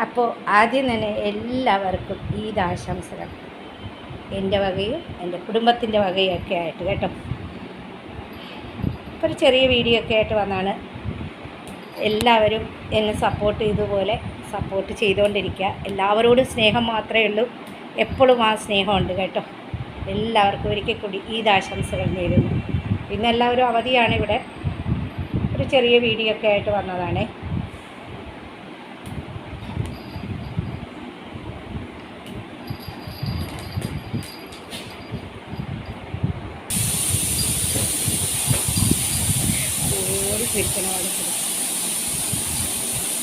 അപ്പോൾ ആദ്യം തന്നെ എല്ലാവർക്കും ഈദാശംസകൾ എൻ്റെ വകയും എൻ്റെ കുടുംബത്തിൻ്റെ വകയൊക്കെ ആയിട്ട് കേട്ടോ. ഇപ്പോൾ ഒരു ചെറിയ വീഡിയോ ഒക്കെ ആയിട്ട് വന്നാണ്. എല്ലാവരും എന്നെ സപ്പോർട്ട് ചെയ്തതുപോലെ സപ്പോർട്ട് ചെയ്തുകൊണ്ടിരിക്കുക. എല്ലാവരോടും സ്നേഹം മാത്രമേ ഉള്ളൂ, എപ്പോഴും ആ സ്നേഹമുണ്ട് കേട്ടോ. എല്ലാവർക്കും ഒരിക്കൽ കൂടി ഈദാശംസകൾ നേരുന്നു. ഇന്ന് എല്ലാവരും അവധിയാണ്. ഇവിടെ ഒരു ചെറിയ വീഡിയോ ഒക്കെ ആയിട്ട് വന്നതാണ്.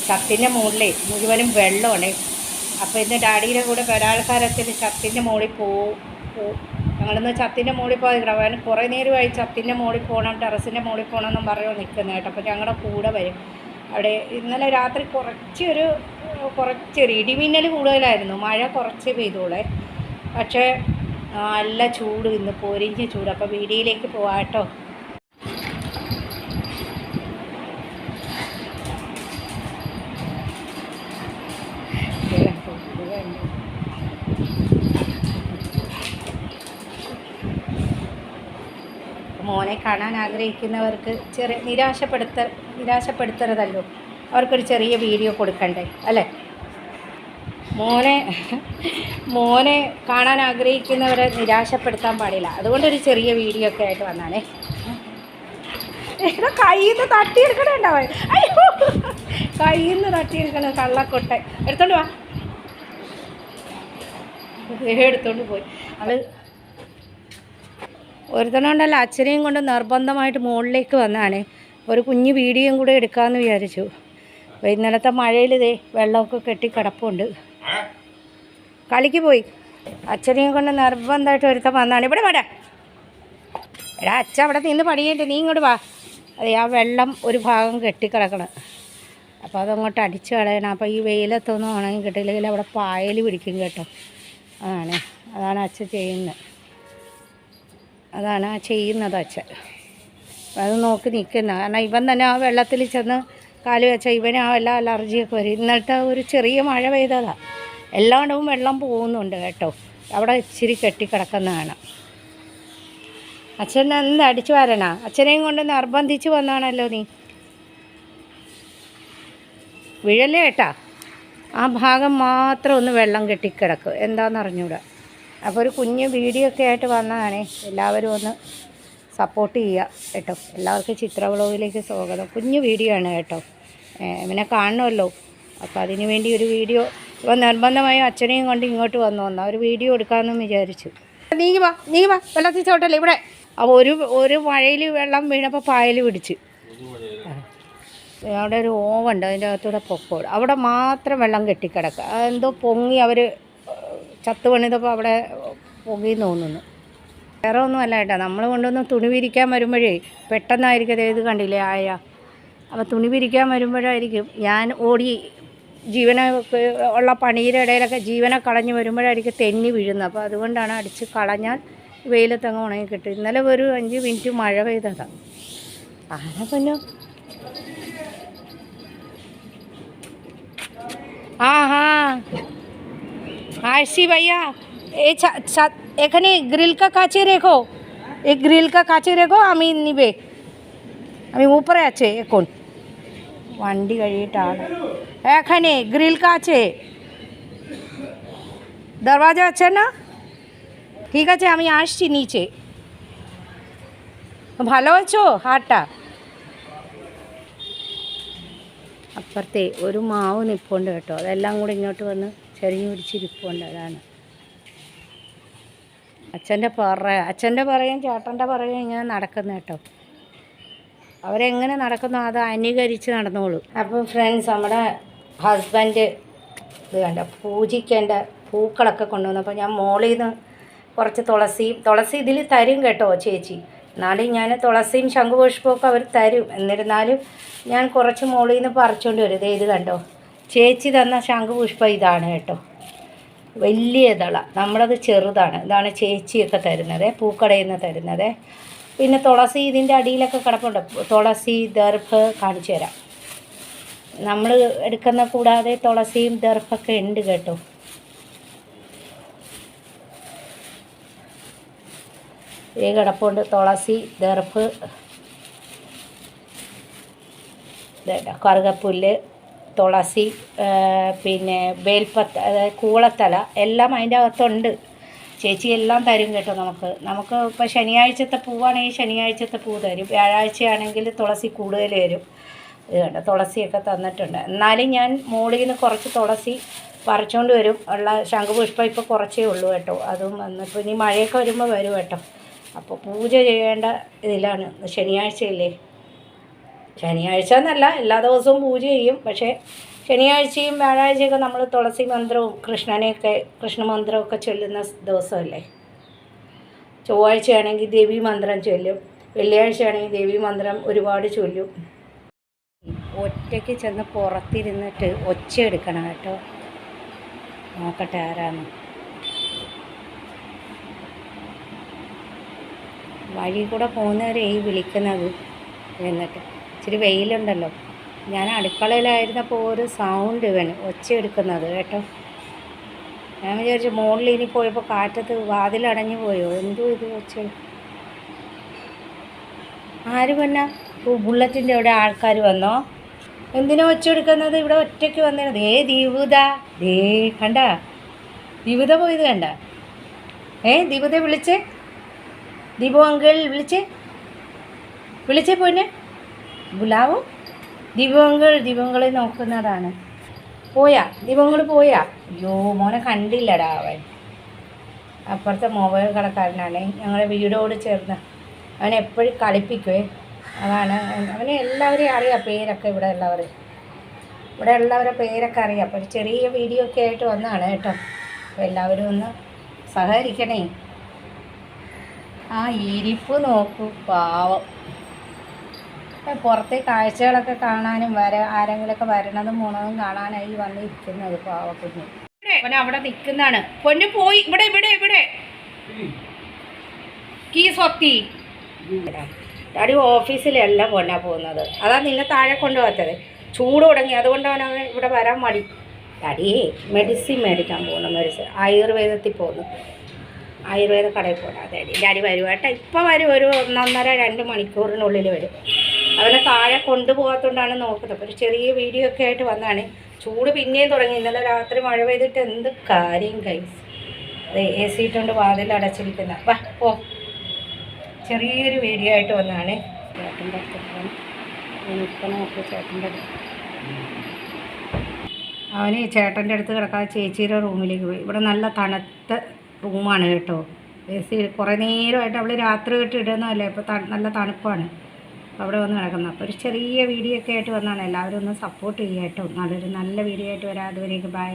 ഛത്തിൻ്റെ മുകളിൽ മുഴുവനും വെള്ളമാണ്. അപ്പോൾ ഇന്ന് ഡാഡിയുടെ കൂടെ ഒരാൾക്കാരത്തിൽ ഛത്തിൻ്റെ മുകളിൽ പോവും. ഞങ്ങളിന്ന് ഛത്തിൻ്റെ മുകളിൽ പോയി അവൻ കുറേ നേരമായി ഛത്തിൻ്റെ മുകളിൽ പോകണം, ടെറസിൻ്റെ മുകളിൽ പോകണം എന്നും പറഞ്ഞു നിൽക്കുന്നത് കേട്ടോ. അപ്പോൾ ഞങ്ങളുടെ കൂടെ വരും. അവിടെ ഇന്നലെ രാത്രി കുറച്ചൊരു ഇടിമിന്നൽ കൂടുതലായിരുന്നു. മഴ കുറച്ച് പെയ്തോളെ, പക്ഷേ നല്ല ചൂട്, ഇന്ന് പൊരിഞ്ഞ ചൂട്. അപ്പോൾ വീഡിയോയിലേക്ക് പോവാം കേട്ടോ. മോനെ കാണാൻ ആഗ്രഹിക്കുന്നവർക്ക് നിരാശപ്പെടുത്തരുതല്ലോ. അവർക്കൊരു ചെറിയ വീഡിയോ കൊടുക്കണ്ടേ അല്ലേ? മോനെ കാണാൻ ആഗ്രഹിക്കുന്നവരെ നിരാശപ്പെടുത്താൻ പാടില്ല. അതുകൊണ്ടൊരു ചെറിയ വീഡിയോ ഒക്കെ ആയിട്ട് വന്നാണേ. കയ്യിൽ നിന്ന് തട്ടിയെടുക്കണുണ്ടാവേ. അയ്യോ, കയ്യിൽ നിന്ന് തട്ടിയെടുക്കണം. കള്ളക്കൊട്ട എടുത്തോണ്ട് വാ. എടുത്തോണ്ട് പോയി. അത് ഒരുത്തനുണ്ടല്ലോ, അച്ഛനെയും കൊണ്ട് നിർബന്ധമായിട്ട് മുകളിലേക്ക് വന്നതാണ്. ഒരു കുഞ്ഞു വീഡിയോയും കൂടെ എടുക്കാമെന്ന് വിചാരിച്ചു. അപ്പോൾ ഇന്നലത്തെ മഴയിൽ വെള്ളമൊക്കെ കെട്ടിക്കിടപ്പുണ്ട്. കളിക്ക് പോയി. അച്ഛനെയും കൊണ്ട് നിർബന്ധമായിട്ട് ഒരുത്തൻ വന്നതാണ്. ഇവിടെ വേണ്ട, എടാ അച്ഛൻ അവിടെ നിന്ന് പണിയേണ്ട, നീ ഇങ്ങോട്ട് വാ. അതെ, ആ വെള്ളം ഒരു ഭാഗം കെട്ടിക്കിടക്കണം. അപ്പോൾ അതങ്ങോട്ട് അടിച്ചു കളയണം. അപ്പോൾ ഈ വെയിലത്തൊന്നും ഉണങ്ങി കിട്ടിയില്ലെങ്കിൽ അവിടെ പായൽ പിടിക്കും കേട്ടോ. അതാണ് അച്ഛൻ ചെയ്യുന്നത്. അച്ഛൻ. അത് നോക്കി നിൽക്കുന്ന. കാരണം ഇവൻ തന്നെ ആ വെള്ളത്തിൽ ചെന്ന് കാല് വെച്ചാൽ ഇവന് ആ എല്ലാ അലർജിയൊക്കെ വരും. ഇന്നത്തെ ഒരു ചെറിയ മഴ പെയ്തതാണ്. എല്ലായിടവും വെള്ളം പോകുന്നുണ്ട് കേട്ടോ. അവിടെ ഇച്ചിരി കെട്ടിക്കിടക്കുന്നതാണ്. അച്ഛൻ എന്ത് അടിച്ചു വരണ? അച്ഛനെയും കൊണ്ട് നിർബന്ധിച്ച് വന്നാണല്ലോ നീ. വീഴല്ലേ കേട്ടാ. ആ ഭാഗം മാത്രം ഒന്ന് വെള്ളം കെട്ടിക്കിടക്കും. എന്താണെന്ന് അറിഞ്ഞൂടാ. അപ്പോൾ ഒരു കുഞ്ഞ് വീഡിയോ ഒക്കെ ആയിട്ട് വന്നതാണേ. എല്ലാവരും ഒന്ന് സപ്പോർട്ട് ചെയ്യുക കേട്ടോ. എല്ലാവർക്കും ചിത്ര വ്ളോഗിലേക്ക് സ്വാഗതം. കുഞ്ഞു വീഡിയോ ആണ് കേട്ടോ. ഇവനെ കാണണമല്ലോ. അപ്പോൾ അതിന് വേണ്ടി ഒരു വീഡിയോ ഇപ്പോൾ നിർബന്ധമായും അച്ഛനെയും കൊണ്ട് ഇങ്ങോട്ട് വന്ന ഒരു വീഡിയോ എടുക്കാമെന്നും വിചാരിച്ചു. നീങ്ങി വാ വെള്ളത്തിൽ ചോട്ടല്ലേ ഇവിടെ. അപ്പോൾ ഒരു മഴയിൽ വെള്ളം വീണപ്പോൾ പായൽ പിടിച്ച്. അവിടെ ഒരു ഓവുണ്ട്, അതിൻ്റെ അകത്തൂടെ പൊക്കോട്. അവിടെ മാത്രം വെള്ളം കെട്ടിക്കിടക്കുക. അതെന്തോ പൊങ്ങി അവർ ചത്ത് പണിതപ്പോൾ അവിടെ പൊങ്ങിന്ന് തോന്നുന്നു. വേറെ ഒന്നും അല്ല കേട്ടോ. നമ്മൾ കൊണ്ടൊന്ന് തുണി വിരിക്കാൻ വരുമ്പോഴേ പെട്ടെന്നായിരിക്കും ഇത് കണ്ടില്ലേ ആയ. അപ്പോൾ തുണി വിരിക്കാൻ വരുമ്പോഴായിരിക്കും ഞാൻ ഓടി ജീവനെ ഉള്ള പണിയുടെ ഇടയിലൊക്കെ ജീവനെ കളഞ്ഞ് വരുമ്പോഴായിരിക്കും തെന്നി വീഴുന്നത്. അപ്പോൾ അതുകൊണ്ടാണ് അടിച്ച് കളഞ്ഞാൽ വെയിലത്തങ്ങ് ഉണങ്ങി കിട്ടും. ഇന്നലെ ഒരു 5 മിനിറ്റ് മഴ പെയ്തതാണ്. ആരാ പിന്നെ आरसी भैया এখানে গ্রিলকা কাছে রেখো, এই গ্রিলকা কাছে রেখো, আমি নিবে, আমি উপরে আছে এখন വണ്ടി കഴിയിട്ടാണ്. এখানে গ্রিলকা আছে, দরওয়াজা আছে না? ঠিক আছে, আমি আসছি নিচে। ভালো আছো? হাটটা അപ്പുറത്തെ ഒരു മാവ് നിൽപ്പുണ്ട് കേട്ടോ. അതെല്ലാം കൂടി ഇങ്ങോട്ട് വന്ന് ചെറിയ പിടിച്ചിരിപ്പുണ്ട്. അതാണ് അച്ഛൻ്റെ പറയും ചേട്ടൻ്റെ പറയും ഇങ്ങനെ നടക്കുന്ന കേട്ടോ. അവരെങ്ങനെ നടക്കുന്നു അത് അനുകരിച്ച് നടന്നോളൂ. അപ്പോൾ ഫ്രണ്ട്സ്, നമ്മുടെ ഹസ്ബൻഡ് ഇത് കണ്ട പൂജിക്കേണ്ട പൂക്കളൊക്കെ കൊണ്ടുവന്നു. അപ്പോൾ ഞാൻ മോളിൽ നിന്ന് കുറച്ച് തുളസി ഇതിൽ തരും കേട്ടോ ചേച്ചി. എന്നാലും ഞാൻ തുളസിയും ശംഖുപുഷ്പമൊക്കെ അവർ തരും. എന്നിരുന്നാലും ഞാൻ കുറച്ച് മോളിൽ നിന്ന് പറിച്ചുകൊണ്ട് വരും. ഇത് കണ്ടോ, ചേച്ചി തന്ന ശംഖുപുഷ്പം ഇതാണ് കേട്ടോ. വലിയ ഇതള, നമ്മളത് ചെറുതാണ്. ഇതാണ് ചേച്ചിയൊക്കെ തരുന്നത്, പൂക്കടയിൽ നിന്ന് തരുന്നത്. പിന്നെ തുളസി ഇതിൻ്റെ അടിയിലൊക്കെ കിടപ്പുണ്ട്. തുളസി ദർഭ് കാണിച്ചു തരാം. നമ്മൾ എടുക്കുന്ന കൂടാതെ തുളസിയും ദർഭൊക്കെ ഉണ്ട് കേട്ടോ. ഈ കിടപ്പുണ്ട് തുളസി, ദർഭ്, കറുകപ്പുല്ല്, തുളസി, പിന്നെ ബേൽപ്പത്ത, അതായത് കൂളത്തല എല്ലാം അതിൻ്റെ അകത്തുണ്ട്. ചേച്ചി എല്ലാം തരും കേട്ടോ. നമുക്ക് ഇപ്പോൾ ശനിയാഴ്ചത്തെ പൂവാണെങ്കിൽ ശനിയാഴ്ചത്തെ പൂ തരും, വ്യാഴാഴ്ചയാണെങ്കിൽ തുളസി കൂടുതൽ തരും. ഇത് കേട്ടോ, തുളസിയൊക്കെ തന്നിട്ടുണ്ട്. എന്നാലും ഞാൻ മുകളിൽ നിന്ന് കുറച്ച് തുളസി പറിച്ചുകൊണ്ട് വരും. ഉള്ള ശംഖുപുഷ്പം ഇപ്പോൾ കുറച്ചേ ഉള്ളൂ കേട്ടോ. അതും വന്നിപ്പോൾ ഇനി മഴയൊക്കെ വരുമ്പോൾ വരും കേട്ടോ. അപ്പോൾ പൂജ ചെയ്യേണ്ട ഇതിലാണ്. ശനിയാഴ്ചയില്ലേ, ശനിയാഴ്ച എന്നല്ല എല്ലാ ദിവസവും പൂജ ചെയ്യും. പക്ഷേ ശനിയാഴ്ചയും വ്യാഴാഴ്ചയൊക്കെ നമ്മൾ തുളസി മന്ത്രവും കൃഷ്ണമന്ത്രമൊക്കെ ചൊല്ലുന്ന ദിവസമല്ലേ. ചൊവ്വാഴ്ചയാണെങ്കിൽ ദേവി മന്ത്രം ചൊല്ലും, വെള്ളിയാഴ്ചയാണെങ്കിൽ ദേവി മന്ത്രം ഒരുപാട് ചൊല്ലും. ഒറ്റയ്ക്ക് ചെന്ന് പുറത്തിരുന്നിട്ട് ഒച്ച എടുക്കണം കേട്ടോ. നോക്കട്ടെ ആരാന്ന്. വഴി കൂടെ പോകുന്നവരെ ഈ വിളിക്കുന്നത്. എന്നിട്ട് ഇച്ചിരി വെയിലുണ്ടല്ലോ. ഞാൻ അടുക്കളയിലായിരുന്നപ്പോൾ ഒരു സൗണ്ട് ഒച്ച എടുക്കുന്നത് കേട്ടോ. ഞാൻ വിചാരിച്ചു മുകളിൽ ഇനി പോയപ്പോൾ കാറ്റത്ത് വാതിലടഞ്ഞു പോയോ, എന്തോ ഇത് ഒച്ച. ആര് വന്നാ? ബുള്ളറ്റിൻ്റെ അവിടെ ആൾക്കാർ വന്നോ? എന്തിനാ ഒച്ച എടുക്കുന്നത്? ഇവിടെ ഒറ്റയ്ക്ക് വന്നിരുന്നത്. ദീപുത, കണ്ട ദീപുത പോയത് കണ്ട? ദീപുത വിളിച്ചേ, ദീപു അങ്കിൾ വിളിച്ചേ പോന്നെ ബുലാവോ. ദീപങ്ങളെ നോക്കുന്നതാണ്. ദീപങ്ങൾ പോയാ? അയ്യോ മോനെ കണ്ടില്ലടാ. അവൻ അപ്പുറത്തെ മൊബൈൽ കടക്കാരനാണ്, ഞങ്ങളുടെ വീടോട് ചേർന്ന്. അവനെ എപ്പോഴും കളിപ്പിക്കുവേ. അതാണ് അവനെ എല്ലാവരെയും അറിയാം, പേരൊക്കെ ഇവിടെ ഉള്ളവരെ പേരൊക്കെ അറിയാം. അപ്പോൾ ചെറിയ വീഡിയോ ഒക്കെ ആയിട്ട് വന്നതാണ് കേട്ടോ. അപ്പോൾ എല്ലാവരും ഒന്ന് സഹകരിക്കണേ. ആ ഇരിപ്പ് നോക്കൂ, പാവം. പുറത്തെ കാഴ്ചകളൊക്കെ കാണാനും ആരെങ്കിലുമൊക്കെ വരണതും പോണതും കാണാനായി വന്നിരിക്കുന്നത് പാവക്കുഞ്ഞ്. അവൻ അവിടെ നിൽക്കുന്നതാണ്. പൊന്നു പോയി. ഇവിടെ കീ സ്വത്തി. ഡാഡി ഓഫീസിലല്ല പൊന്നാ പോകുന്നത്. അതാ നിന്നെ താഴെ കൊണ്ടുപോകാത്തത്. ചൂട് തുടങ്ങി, അതുകൊണ്ടാണ് അവൻ ഇവിടെ വരാൻ മടി. ഡാഡിയെ മെഡിസിൻ മേടിക്കാൻ പോകണം. ആയുർവേദത്തിൽ പോകുന്നു. ആയുർവേദ കടയിൽ പോകണം. അതെ ഡാഡി വരും കേട്ടോ. ഇപ്പം വരും, ഒരു 1.5-2 മണിക്കൂറിനുള്ളിൽ വരും. അവനെ താഴെ കൊണ്ടുപോകാത്തതുകൊണ്ടാണ് നോക്കുന്നത്. അപ്പോൾ ഒരു ചെറിയ വീഡിയോ ഒക്കെ ആയിട്ട് വന്നതാണ്. ചൂട് പിന്നെയും തുടങ്ങി. ഇന്നലെ രാത്രി മഴ പെയ്തിട്ട് എന്ത് കാര്യം കൈസ്. അതെ AC ഇട്ടുകൊണ്ട് വാതിൽ അടച്ചിരിക്കുന്ന. പോ. ചെറിയൊരു വീഡിയോ ആയിട്ട് വന്നതാണ്. ചേട്ടൻ്റെ അടുത്ത് അവന് ചേട്ടൻ്റെ അടുത്ത് കിടക്കാതെ ചേച്ചിയുടെ റൂമിലേക്ക് പോയി. ഇവിടെ നല്ല തണുത്ത റൂമാണ് കേട്ടോ. AC കുറേ നേരമായിട്ട് അവൾ രാത്രി തൊട്ട് ഇടുന്നതല്ലേ. ഇപ്പോൾ നല്ല തണുപ്പാണ്. അവിടെ വന്ന് കിടക്കുന്നത്. അപ്പോൾ ഒരു ചെറിയ വീഡിയോ ഒക്കെ ആയിട്ട് വന്നതാണ്. എല്ലാവരും ഒന്ന് സപ്പോർട്ട് ചെയ്യുക കേട്ടോ. നല്ല വീഡിയോ ആയിട്ട് വരാം. അതുവരേക്ക് ബൈ.